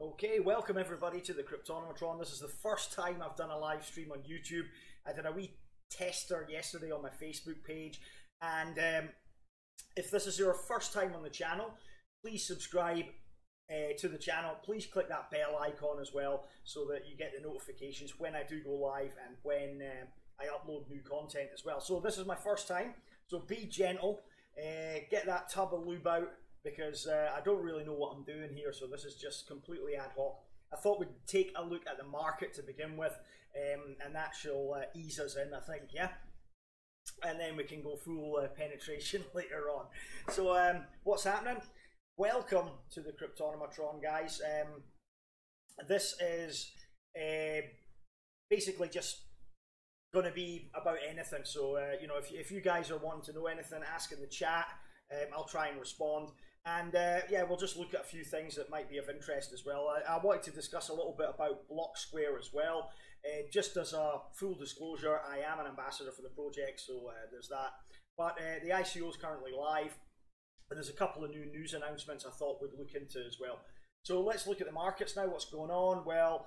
Okay, welcome everybody to the Cryptonomatron. This is the first time I've done a live stream on YouTube. I did a wee tester yesterday on my Facebook page, and if this is your first time on the channel, please subscribe to the channel. Please click that bell icon as well so that you get the notifications when I do go live and when I upload new content as well. So this is my first time, so be gentle, get that tub of lube out, because I don't really know what I'm doing here, so this is just completely ad hoc. I thought we'd take a look at the market to begin with, and that shall ease us in, I think, yeah? And then we can go full penetration later on. So what's happening? Welcome to the Cryptonomatron, guys. This is basically just going to be about anything. So, you know, if you guys are wanting to know anything, ask in the chat. I'll try and respond. And yeah, we'll just look at a few things that might be of interest as well. I wanted to discuss a little bit about Blocksquare as well. Just as a full disclosure, I am an ambassador for the project, so there's that. But the ICO is currently live, and there's a couple of new news announcements I thought we'd look into as well. So let's look at the markets now. What's going on? Well,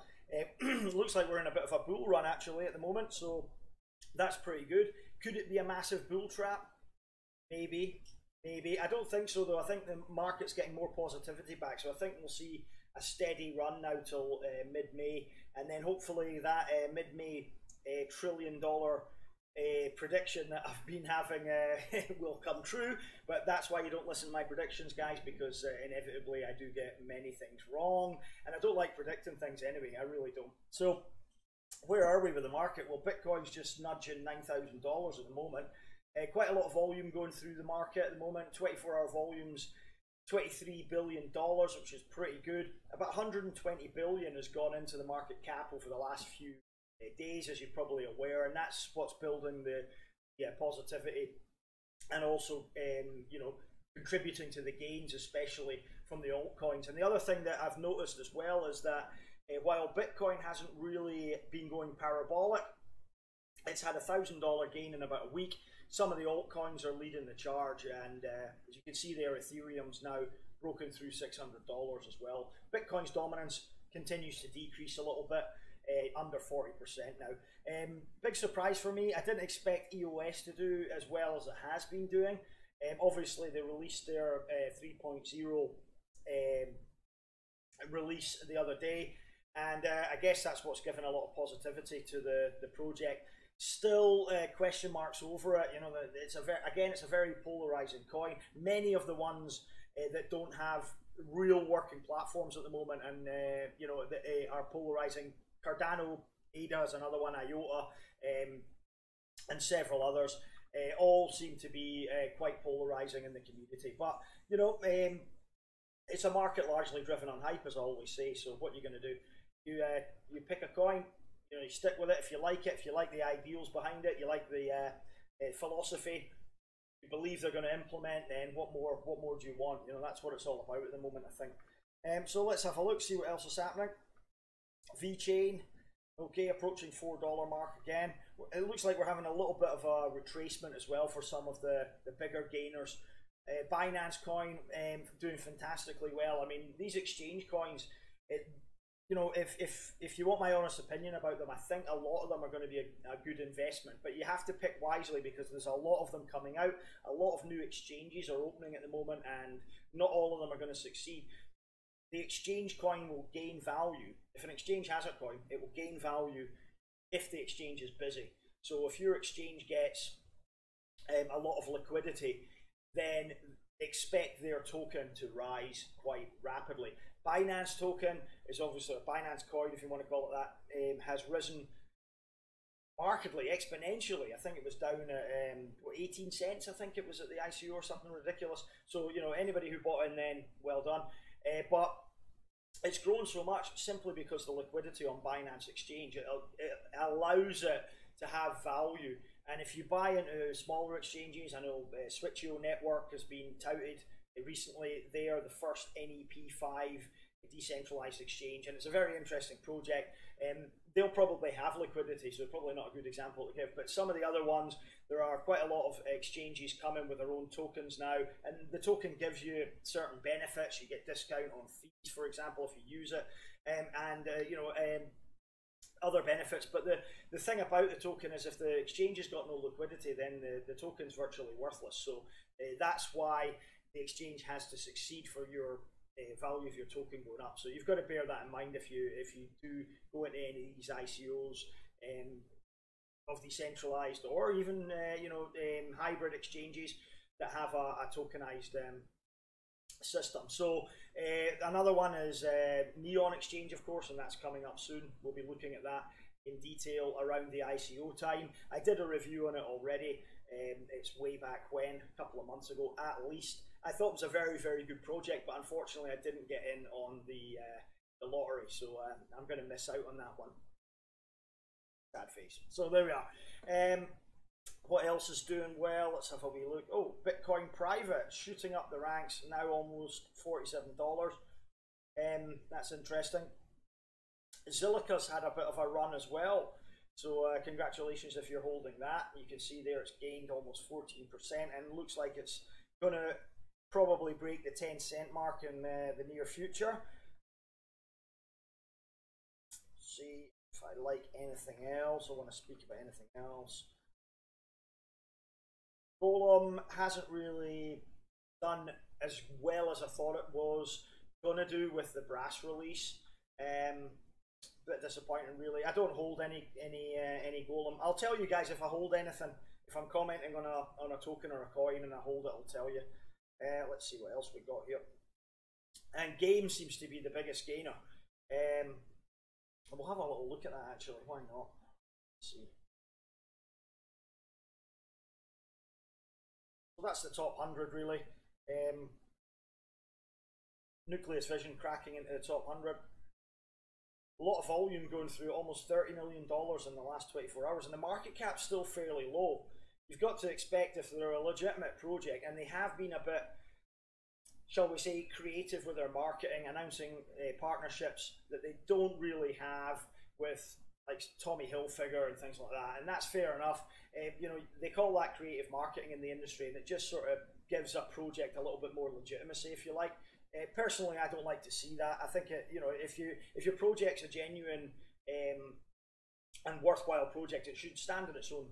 looks like we're in a bit of a bull run actually at the moment, so that's pretty good. Could it be a massive bull trap? Maybe. Maybe. I don't think so though. I think the market's getting more positivity back, so I think we'll see a steady run now till mid-May, and then hopefully that mid-May $1 trillion prediction that I've been having will come true. But that's why you don't listen to my predictions, guys, because inevitably I do get many things wrong, and I don't like predicting things anyway. I really don't. So where are we with the market? Well, Bitcoin's just nudging $9,000 at the moment. Quite a lot of volume going through the market at the moment. 24-hour volumes, $23 billion, which is pretty good. About 120 billion has gone into the market cap over the last few days, as you're probably aware, and that's what's building the positivity, and also you know, contributing to the gains, especially from the altcoins. And the other thing that I've noticed as well is that while Bitcoin hasn't really been going parabolic, it's had a $1,000 gain in about a week. Some of the altcoins are leading the charge, and as you can see there, Ethereum's now broken through $600 as well. Bitcoin's dominance continues to decrease a little bit, under 40% now. Big surprise for me, I didn't expect EOS to do as well as it has been doing. Obviously they released their 3.0 release the other day, and I guess that's what's given a lot of positivity to the project. Still question marks over it. You know, it's a very polarizing coin. Many of the ones that don't have real working platforms at the moment, and you know, are polarizing. Cardano, ADA is another one, IOTA, and several others, all seem to be quite polarizing in the community. But you know, it's a market largely driven on hype, as I always say. So what you're going to do, you pick a coin. You know, you stick with it if you like it, if you like the ideals behind it, you like the philosophy, you believe they're going to implement, then what more do you want? You know, that's what it's all about at the moment, I think. So let's have a look, see what else is happening. VeChain, okay, approaching $4 mark again. It looks like we're having a little bit of a retracement as well for some of the bigger gainers. Binance coin doing fantastically well. I mean, these exchange coins, you know, if you want my honest opinion about them, I think a lot of them are going to be a good investment, but you have to pick wisely because there's a lot of them coming out. A lot of new exchanges are opening at the moment, and not all of them are going to succeed. The exchange coin will gain value. If an exchange has a coin, it will gain value if the exchange is busy. So if your exchange gets a lot of liquidity, then expect their token to rise quite rapidly. Binance token is obviously a Binance coin, if you want to call it that, has risen markedly, exponentially. I think it was down at 18 cents, I think it was at the ICO or something ridiculous. So, you know, anybody who bought in then, well done. But it's grown so much simply because the liquidity on Binance Exchange, it allows it to have value. And if you buy into smaller exchanges, I know Switch.io Network has been touted recently. They are the first NEP5 decentralized exchange, and it's a very interesting project. They'll probably have liquidity, so probably not a good example to give, but some of the other ones, there are quite a lot of exchanges coming with their own tokens now, and the token gives you certain benefits. You get discount on fees, for example, if you use it, other benefits. But the thing about the token is, if the exchange has got no liquidity, then the token's virtually worthless. So that's why the exchange has to succeed for your value of your token going up. So you've got to bear that in mind if you do go into any of these ICOs of decentralized or even hybrid exchanges that have a tokenized system. So another one is Neon Exchange, of course, and that's coming up soon. We'll be looking at that in detail around the ICO time. I did a review on it already. It's way back when, a couple of months ago at least. I thought it was a very, very good project, but unfortunately I didn't get in on the lottery, so I'm going to miss out on that one. Sad face. So there we are. What else is doing well? Let's have a wee look. Oh, Bitcoin Private shooting up the ranks, now almost $47. That's interesting. Zilliqa's had a bit of a run as well. So congratulations if you're holding that. You can see there it's gained almost 14% and looks like it's going to probably break the 10-cent mark in the near future. See if I like anything else. I want to speak about anything else. Golem hasn't really done as well as I thought it was going to do with the brass release. Bit disappointing, really. I don't hold any Golem. I'll tell you guys if I hold anything. If I'm commenting on a token or a coin and I hold it, I'll tell you. Let's see what else we got here. And game seems to be the biggest gainer. We'll have a little look at that actually. Why not? Let's see. So that's the top 100 really. Nucleus Vision cracking into the top 100. A lot of volume going through, almost $30 million in the last 24 hours, and the market cap's still fairly low. You've got to expect, if they're a legitimate project, and they have been a bit, shall we say, creative with their marketing, announcing partnerships that they don't really have with like Tommy Hilfiger and things like that, and that's fair enough. They call that creative marketing in the industry, and it just sort of gives a project a little bit more legitimacy, if you like. Personally, I don't like to see that. I think if your project's a genuine and worthwhile project, it should stand on its own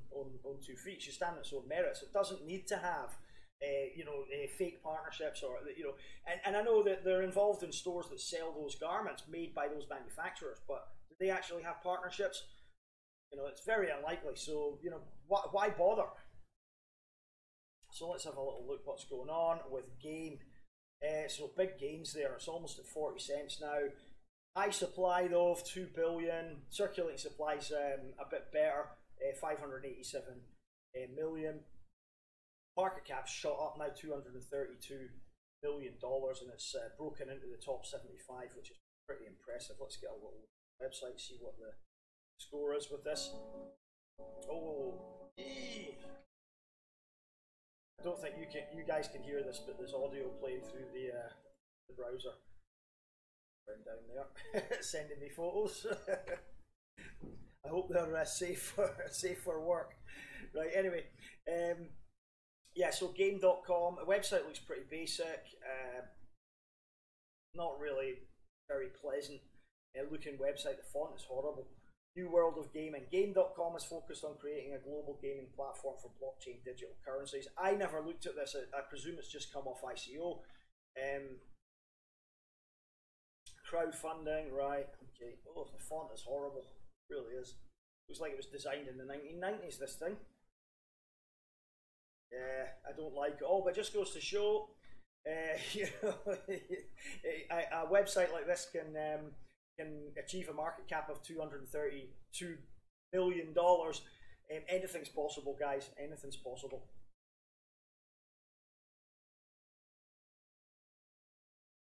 2 feet. It should stand on its own merits. It doesn't need to have fake partnerships or and I know that they're involved in stores that sell those garments made by those manufacturers, but do they actually have partnerships? It's very unlikely. So why bother? So let's have a little look what's going on with Game. So big gains there. It's almost at 40 cents now. High supply though of 2 billion. Circulating supply's a bit better, 587 million. Market cap shot up now, $232 million, and it's broken into the top 75, which is pretty impressive. Let's get a little website, see what the score is with this. Oh, I don't think you guys can hear this, but there's audio playing through the browser. Down there, sending me photos. I hope they're safe for work. Right. Anyway, yeah. So game.com, the website looks pretty basic. Not really very pleasant looking website. The font is horrible. New world of gaming. Game.com is focused on creating a global gaming platform for blockchain digital currencies. I never looked at this. I presume it's just come off ICO. Crowdfunding, right? Okay. Oh, the font is horrible. It really is. Looks like it was designed in the 1990s. This thing. Yeah, I don't like it all, but it just goes to show, a website like this can achieve a market cap of $232 million. Anything's possible, guys. Anything's possible.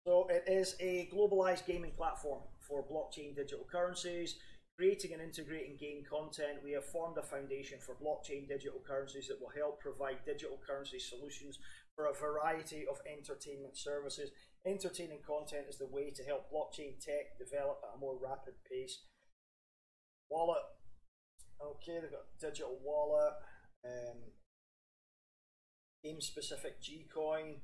So it is a globalized gaming platform for blockchain digital currencies, creating and integrating game content. We have formed a foundation for blockchain digital currencies that will help provide digital currency solutions for a variety of entertainment services. Entertaining content is the way to help blockchain tech develop at a more rapid pace. Wallet. Okay, they've got digital wallet. game specific G coin,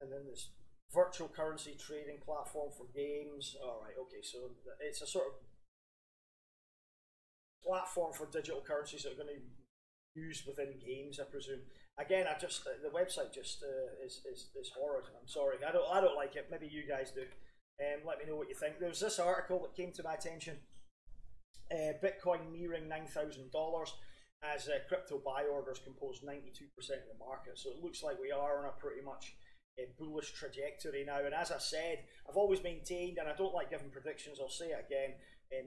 and then this virtual currency trading platform for games. All right, okay, so it's a sort of platform for digital currencies that are going to be used within games, I presume. Again, I just the website just is horrid. I'm sorry, I don't like it. Maybe you guys do. Let me know what you think. There's this article that came to my attention. Bitcoin nearing $9,000 as crypto buy orders compose 92% of the market. So it looks like we are on a pretty much bullish trajectory now. And as I said, I've always maintained, and I don't like giving predictions, I'll say it again,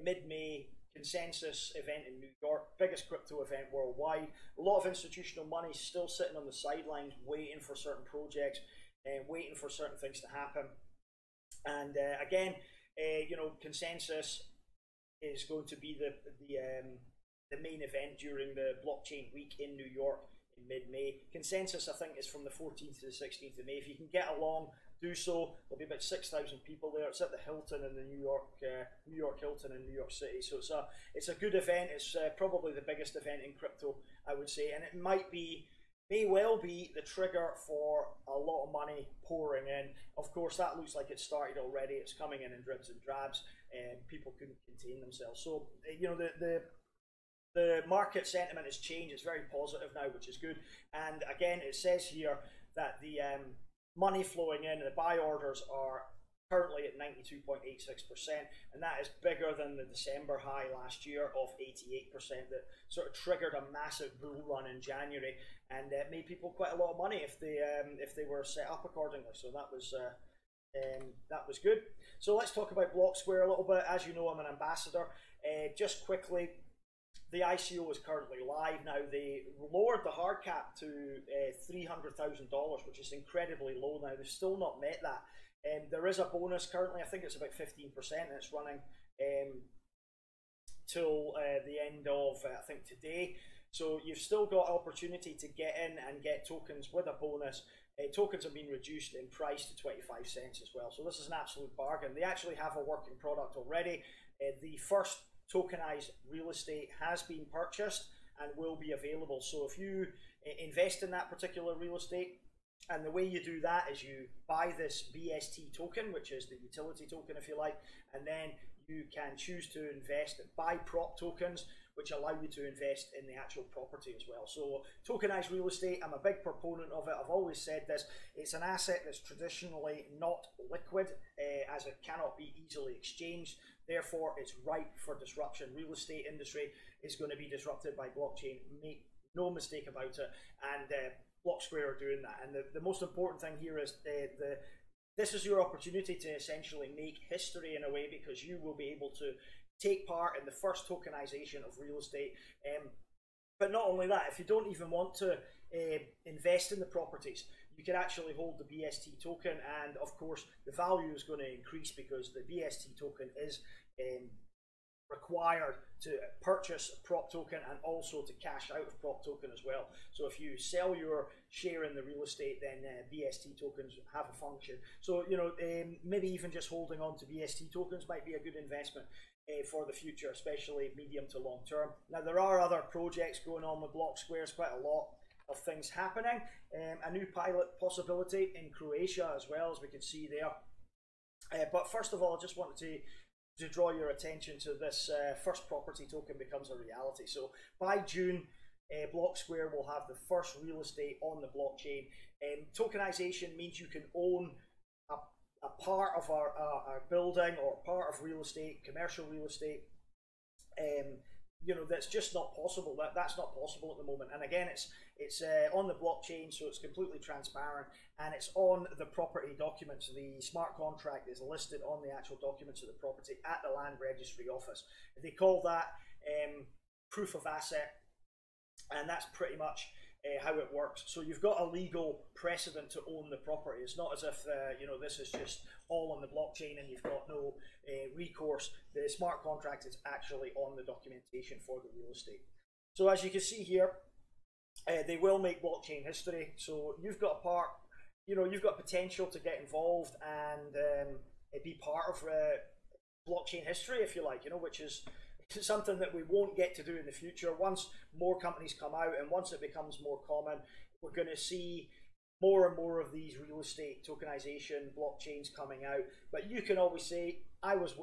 mid-May consensus event in New York, biggest crypto event worldwide. A lot of institutional money still sitting on the sidelines waiting for certain projects and waiting for certain things to happen. And again, you know, consensus is going to be the main event during the blockchain week in New York in mid-May. Consensus, I think, is from the 14th to the 16th of May. If you can get along, do so. There'll be about 6,000 people there. It's at the Hilton in the New York Hilton in New York City. So it's a good event. It's probably the biggest event in crypto, I would say, and it may well be the trigger for a lot of money pouring in. Of course, that looks like it started already. It's coming in dribs and drabs, and people couldn't contain themselves. So you know, the market sentiment has changed. It's very positive now, which is good. And again, it says here that the money flowing in, the buy orders are currently at 92.86%, and that is bigger than the December high last year of 88%. That sort of triggered a massive bull run in January, and made people quite a lot of money if they were set up accordingly. So that was good. So let's talk about Blocksquare a little bit. As you know, I'm an ambassador. Just quickly, the ICO is currently live now. They lowered the hard cap to $300,000, which is incredibly low now. They've still not met that. There is a bonus currently. I think it's about 15%, and it's running till the end of I think today. So you've still got opportunity to get in and get tokens with a bonus. Tokens have been reduced in price to 25 cents as well. So this is an absolute bargain. They actually have a working product already. The first tokenized real estate has been purchased and will be available. So if you invest in that particular real estate, and the way you do that is you buy this BST token, which is the utility token if you like, and then you can choose to invest, buy prop tokens, which allow you to invest in the actual property as well. So tokenized real estate, I'm a big proponent of it. I've always said this, it's an asset that's traditionally not liquid, as it cannot be easily exchanged. Therefore, it's ripe for disruption. Real estate industry is going to be disrupted by blockchain. Make no mistake about it. And Blocksquare are doing that. And the most important thing here is this is your opportunity to essentially make history in a way, because you will be able to take part in the first tokenization of real estate. But not only that, if you don't even want to invest in the properties, you can actually hold the BST token, and of course the value is going to increase because the BST token is required to purchase a prop token and also to cash out of prop token as well. So if you sell your share in the real estate, then BST tokens have a function. So you know, maybe even just holding on to BST tokens might be a good investment for the future, especially medium to long term. Now there are other projects going on with Blocksquare. There's quite a lot of things happening. A new pilot possibility in Croatia as well, as we can see there. But first of all, I just wanted to draw your attention to this first property token becomes a reality. So by June, Blocksquare will have the first real estate on the blockchain. Tokenization means you can own a part of our building or part of real estate, commercial real estate. You know, that's just not possible. That's not possible at the moment. And again, it's on the blockchain, so it's completely transparent, and it's on the property documents. The smart contract is listed on the actual documents of the property at the land registry office. They call that proof of asset, and that's pretty much how it works. So you've got a legal precedent to own the property. It's not as if you know, this is just all on the blockchain and you've got no recourse. The smart contract is actually on the documentation for the real estate. So as you can see here, they will make blockchain history. So you've got a part, you know, you've got potential to get involved and be part of blockchain history, if you like, you know, which is something that we won't get to do in the future. Once more companies come out and once it becomes more common, we're going to see more and more of these real estate tokenization blockchains coming out. But you can always say, I was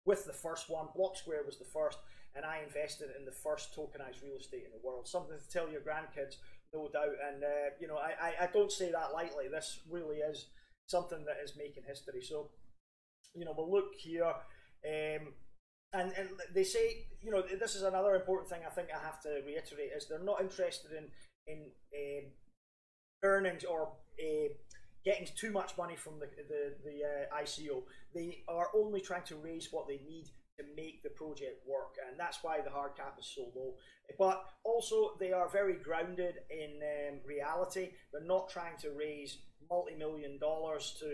with the first one, Blocksquare was the first, and I invested in the first tokenized real estate in the world. Something to tell your grandkids, no doubt. And you know, I don't say that lightly. This really is something that is making history. So, you know, we'll look here. And they say, you know, this is another important thing I think I have to reiterate, is they're not interested in earnings or getting too much money from the ICO. They are only trying to raise what they need to make the project work, and that's why the hard cap is so low. But also they are very grounded in reality. They're not trying to raise multi-million dollars to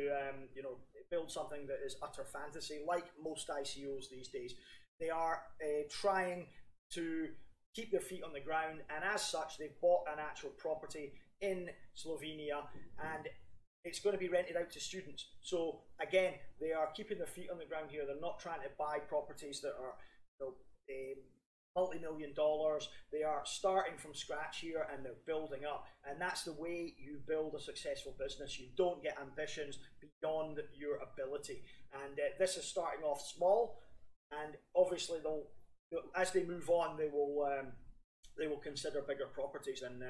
you know, build something that is utter fantasy like most ICOs these days. They are trying to keep their feet on the ground, and as such they've bought an actual property in Slovenia, and it's going to be rented out to students. So again, they are keeping their feet on the ground here. They're not trying to buy properties that are, you know, multi-million dollars. They are starting from scratch here, and they're building up, and that's the way you build a successful business. You don't get ambitions beyond your ability, and this is starting off small, and obviously they'll, as they move on, they will consider bigger properties and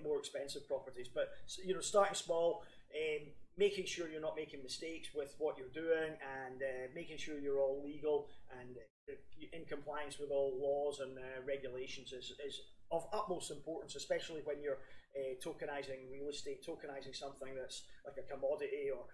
more expensive properties. But you know, starting small, making sure you're not making mistakes with what you're doing, and making sure you're all legal and in compliance with all laws and regulations is of utmost importance, especially when you're tokenizing real estate, tokenizing something that's like a commodity or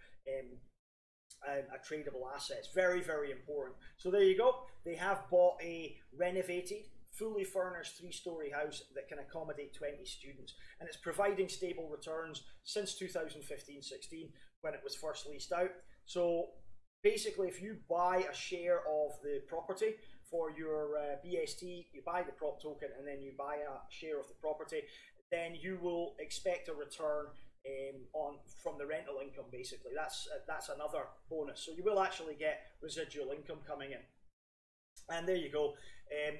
a tradable asset. It's very, very important. So there you go. They have bought a renovated, fully furnished 3-story house that can accommodate 20 students, and it's providing stable returns since 2015-16 when it was first leased out. So basically, if you buy a share of the property for your BST, you buy the prop token and then you buy a share of the property, then you will expect a return from the rental income. Basically, that's another bonus. So you will actually get residual income coming in. And there you go.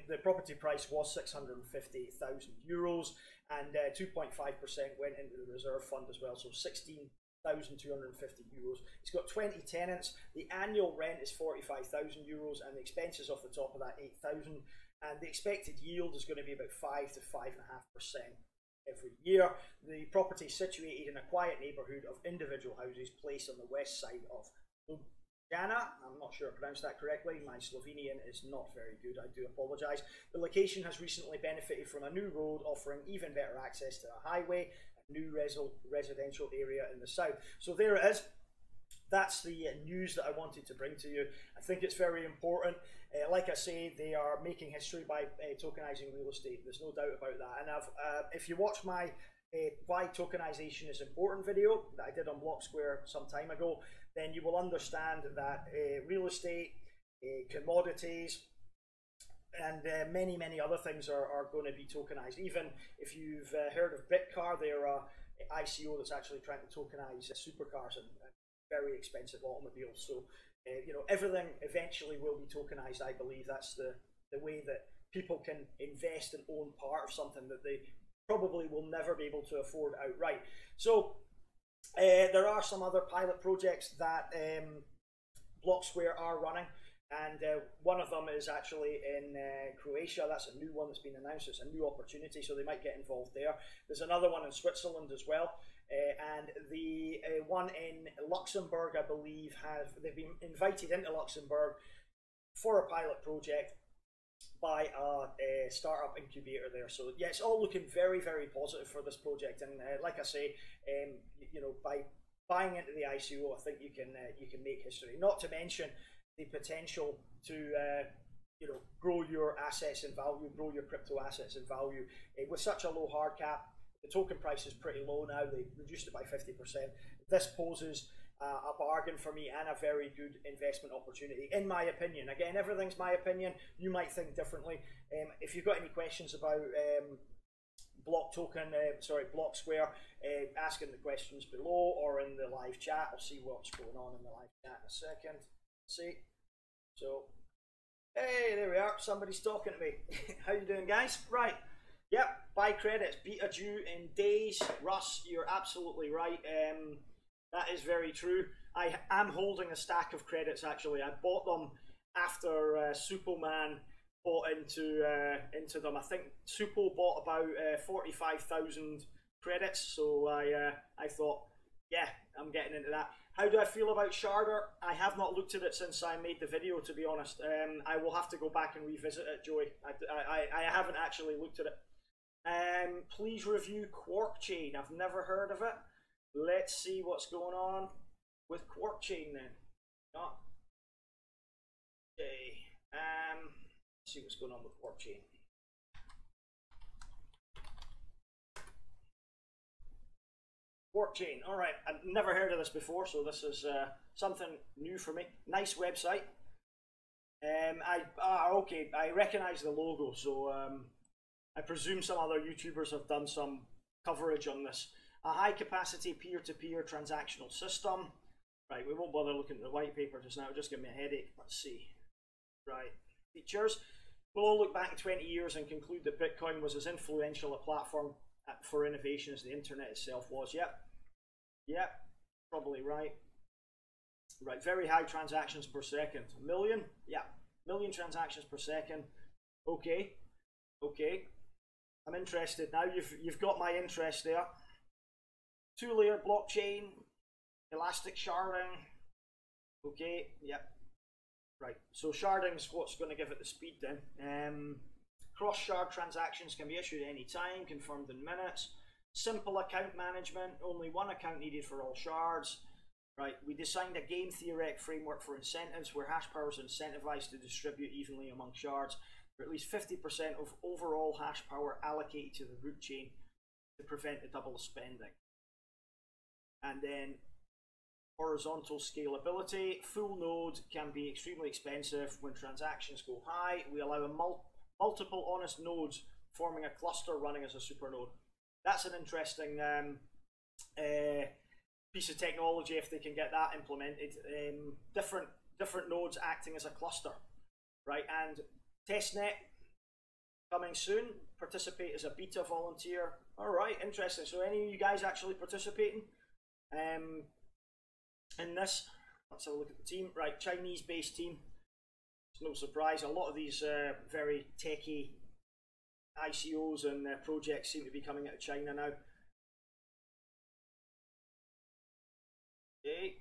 The property price was €650,000, and 2.5% went into the reserve fund as well, so €16,250. It's got 20 tenants. The annual rent is €45,000, and the expenses off the top of that 8,000. And the expected yield is going to be about 5 to 5.5% every year. The property is situated in a quiet neighbourhood of individual houses placed on the west side of Ljubljana. I'm not sure I pronounced that correctly. My Slovenian is not very good. I do apologise. The location has recently benefited from a new road offering even better access to a highway, a new residential area in the south. So there it is. That's the news that I wanted to bring to you. I think it's very important. Like I say, they are making history by tokenizing real estate. There's no doubt about that. And if you watch my why tokenization is important video that I did on Blocksquare some time ago, then you will understand that real estate, commodities, and many other things are going to be tokenized. Even if you've heard of Bitcar, they're an ICO that's actually trying to tokenize supercars and very expensive automobiles. So you know, everything eventually will be tokenized. I believe that's the way that people can invest and own part of something that they probably will never be able to afford outright. So there are some other pilot projects that Blocksquare are running, and one of them is actually in Croatia. That's a new one that's been announced. It's a new opportunity, so they might get involved there. There's another one in Switzerland as well, and the one in Luxembourg, I believe, they've been invited into Luxembourg for a pilot project by a startup incubator there. So yeah, it's all looking very positive for this project. And like I say, you know, by buying into the ICO, I think you can make history. Not to mention the potential to you know, grow your assets in value, grow your crypto assets in value with such a low hard cap. The token price is pretty low now. They reduced it by 50%. This poses a bargain for me and a very good investment opportunity, in my opinion. Again, everything's my opinion. You might think differently. If you've got any questions about Blocksquare, asking the questions below or in the live chat. I'll see what's going on in the live chat in a second. See. So, hey, there we are. Somebody's talking to me. How you doing, guys? Right. Yep, buy credits, beta due in days. Russ, you're absolutely right. That is very true. I am holding a stack of credits actually. I bought them after Superman bought into them. I think Supo bought about 45,000 credits, so I thought, yeah, I'm getting into that. How do I feel about Sharder? I have not looked at it since I made the video, to be honest. I will have to go back and revisit it, Joey. I haven't actually looked at it. Please review Quark Chain. I've never heard of it. Let's see what's going on with Quark Chain then. Oh. Okay. Let's see what's going on with Quark Chain. Quark Chain. All right. I've never heard of this before, so this is something new for me. Nice website. Okay. I recognize the logo, so I presume some other YouTubers have done some coverage on this. A high-capacity peer-to-peer transactional system. Right, we won't bother looking at the white paper just now. It'll just give me a headache. Let's see. Right, features. We'll all look back in 20 years and conclude that Bitcoin was as influential a platform for innovation as the internet itself was. Yep. Yep, probably right. Right, very high transactions per second. A million? Yeah, million transactions per second. Okay, okay. I'm interested now. You've got my interest there. Two-layer blockchain, elastic sharding. Okay, yep. Right, so sharding is what's going to give it the speed then. Cross-shard transactions can be issued at any time, confirmed in minutes. Simple account management, only one account needed for all shards. Right, we designed a game theoretic framework for incentives where hash power is incentivized to distribute evenly among shards, for at least 50% of overall hash power allocated to the root chain to prevent the double spending. And then horizontal scalability. Full node can be extremely expensive when transactions go high. We allow multiple honest nodes forming a cluster running as a supernode. That's an interesting piece of technology if they can get that implemented. Different nodes acting as a cluster, right? And testnet coming soon. Participate as a beta volunteer. All right, interesting. So any of you guys actually participating in this? Let's have a look at the team. Right, Chinese-based team. It's no surprise. A lot of these very techie ICOs and projects seem to be coming out of China now. Okay,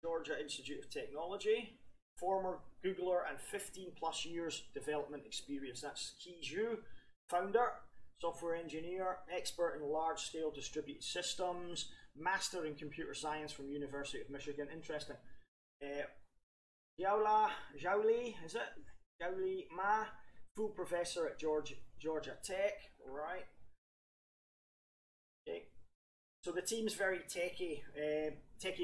Georgia Institute of Technology. Former Googler and 15 plus years development experience. That's Qi Zhu, founder, software engineer, expert in large-scale distributed systems, master in computer science from University of Michigan. Interesting. Zhaoli, is it? Zhaoli Ma, full professor at Georgia Tech. Right. Okay. So the team's very techie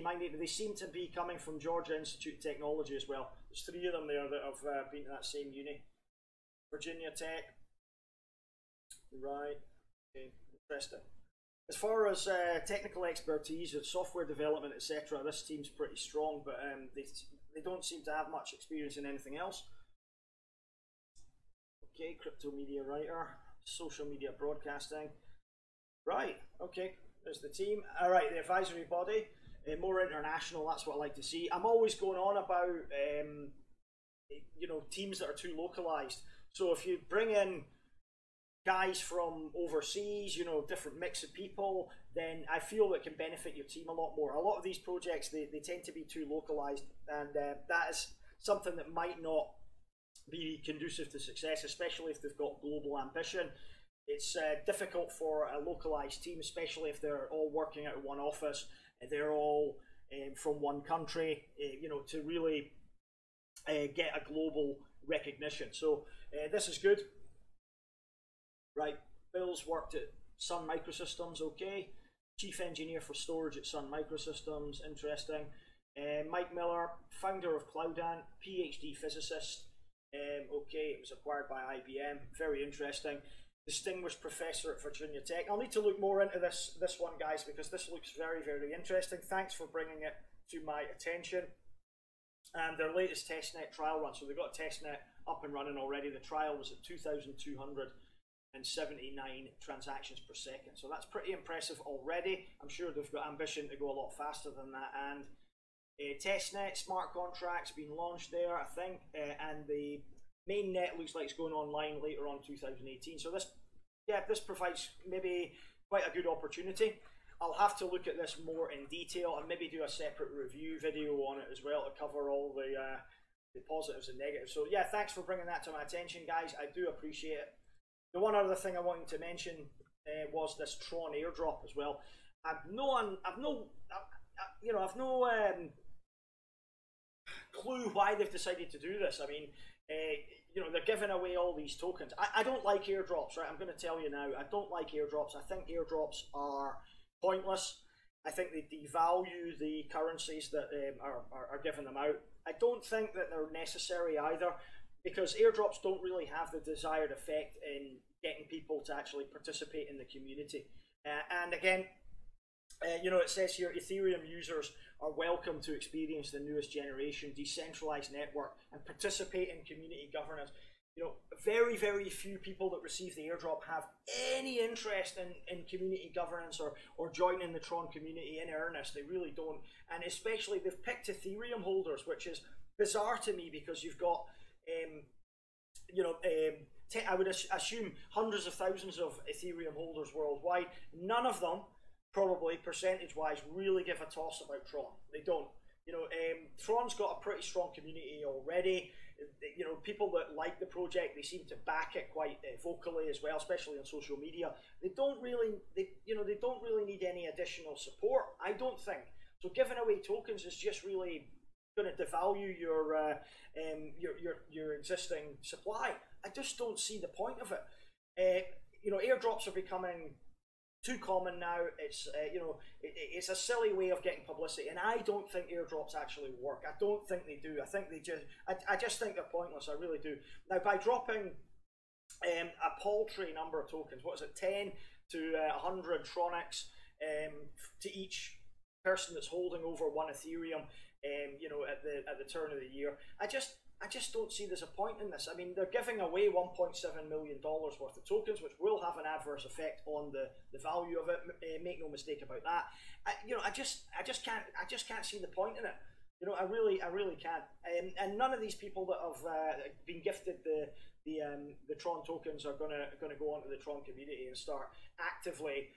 minded. They seem to be coming from Georgia Institute of Technology as well. There's three of them there that have been to that same uni. Virginia Tech. Right. Okay. Interesting. As far as technical expertise, software development, etc., this team's pretty strong, but they don't seem to have much experience in anything else. Okay, crypto media writer, social media broadcasting. Right, okay, there's the team. All right, the advisory body, more international, that's what I like to see. I'm always going on about, you know, teams that are too localized. So if you bring in guys from overseas, you know, different mix of people, then I feel it can benefit your team a lot more. A lot of these projects, they tend to be too localized, and that is something that might not be conducive to success, especially if they've got global ambition. It's difficult for a localized team, especially if they're all working out of one office, and they're all from one country, you know, to really get a global recognition. So this is good. Right, Bill's worked at Sun Microsystems, okay. Chief engineer for storage at Sun Microsystems, interesting. Mike Miller, founder of Cloudant, PhD physicist, okay, it was acquired by IBM, very interesting. Distinguished professor at Virginia Tech. I'll need to look more into this one, guys, because this looks very, very interesting. Thanks for bringing it to my attention. And their latest testnet trial run, so they've got a testnet up and running already. The trial was at 2,200 transactions per second. So that's pretty impressive already. I'm sure they've got ambition to go a lot faster than that. And testnet smart contracts being launched there, I think, and the main net looks like it's going online later on 2018. So this provides maybe quite a good opportunity. I'll have to look at this more in detail and maybe do a separate review video on it as well to cover all the positives and negatives. So yeah, thanks for bringing that to my attention, guys. I do appreciate it. The one other thing I wanted to mention was this Tron airdrop as well. I've no clue why they've decided to do this. I mean, they're giving away all these tokens. I don't like airdrops, right? I'm going to tell you now. I don't like airdrops. I think airdrops are pointless. I think they devalue the currencies that are giving them out. I don't think that they're necessary either, because airdrops don't really have the desired effect in getting people to actually participate in the community. And again, it says here, Ethereum users are welcome to experience the newest generation decentralized network and participate in community governance. Very, very few people that receive the airdrop have any interest in community governance or joining the Tron community in earnest. They really don't. And especially, they've picked Ethereum holders, which is bizarre to me, because you've got, I would assume hundreds of thousands of Ethereum holders worldwide. None of them, probably percentage-wise, really give a toss about Tron. They don't. Tron's got a pretty strong community already. People that like the project, they seem to back it quite vocally as well, especially on social media. They don't really need any additional support, I don't think. So giving away tokens is just really going to devalue your existing supply. I just don't see the point of it. Airdrops are becoming too common now. It's a silly way of getting publicity, and I don't think airdrops actually work. I don't think they do. I think I just think they're pointless. I really do. Now, by dropping a paltry number of tokens, what is it, 10 to 100 Tronics to each person that's holding over one Ethereum, at the turn of the year, I just don't see there's a point in this. I mean, they're giving away $1.7 million worth of tokens, which will have an adverse effect on the value of it. Make no mistake about that. I just can't see the point in it. I really can't. And none of these people that have been gifted the Tron tokens are gonna go onto the Tron community and start actively,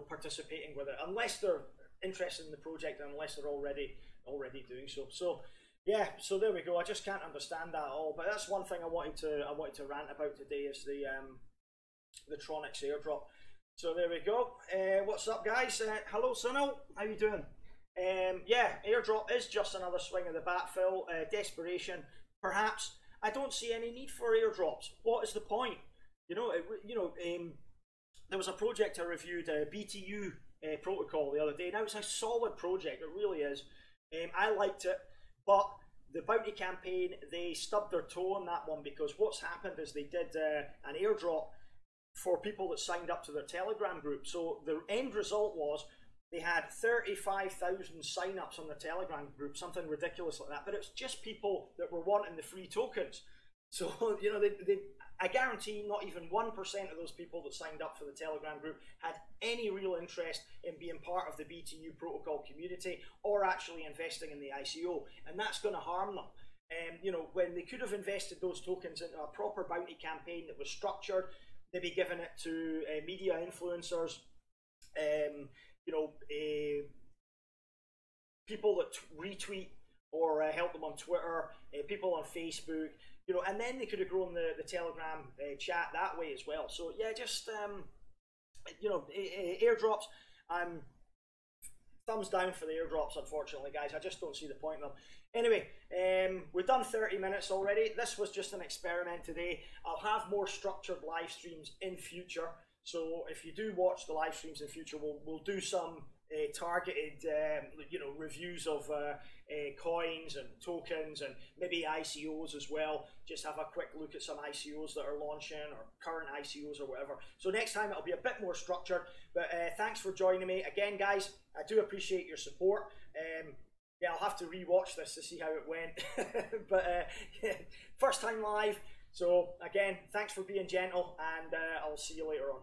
participating with it, unless they're interested in the project and unless they're already doing so. So. Yeah, so there we go. I just can't understand that at all. But that's one thing I wanted to rant about today, is the Tronics airdrop. So there we go. What's up, guys? Hello, Sunil. How you doing? Yeah, airdrop is just another swing of the bat, Phil. Desperation, perhaps. I don't see any need for airdrops. What is the point? There was a project I reviewed, BTU protocol, the other day. Now, it's a solid project. It really is. I liked it. But the bounty campaign, they stubbed their toe on that one, because what's happened is they did an airdrop for people that signed up to their Telegram group. So the end result was they had 35,000 sign-ups on their Telegram group, something ridiculous like that. But it's just people that were wanting the free tokens. So, I guarantee not even 1% of those people that signed up for the Telegram group had any real interest in being part of the BTU protocol community or actually investing in the ICO, and that's going to harm them. When they could have invested those tokens into a proper bounty campaign that was structured, maybe given it to media influencers, people that retweet or help them on Twitter, people on Facebook, and then they could have grown the Telegram chat that way as well. So yeah, just airdrops. I'm thumbs down for the airdrops, unfortunately, guys. I just don't see the point in them. Anyway, we've done 30 minutes already. This was just an experiment today. I'll have more structured live streams in future. So if you do watch the live streams in future, we'll do some targeted reviews of coins and tokens and maybe ICOs as well. Just have a quick look at some ICOs that are launching or current ICOs or whatever. So next time it'll be a bit more structured. But thanks for joining me again, guys. I do appreciate your support. Yeah, I'll have to rewatch this to see how it went. But first time live, So again, thanks for being gentle, and I'll see you later on.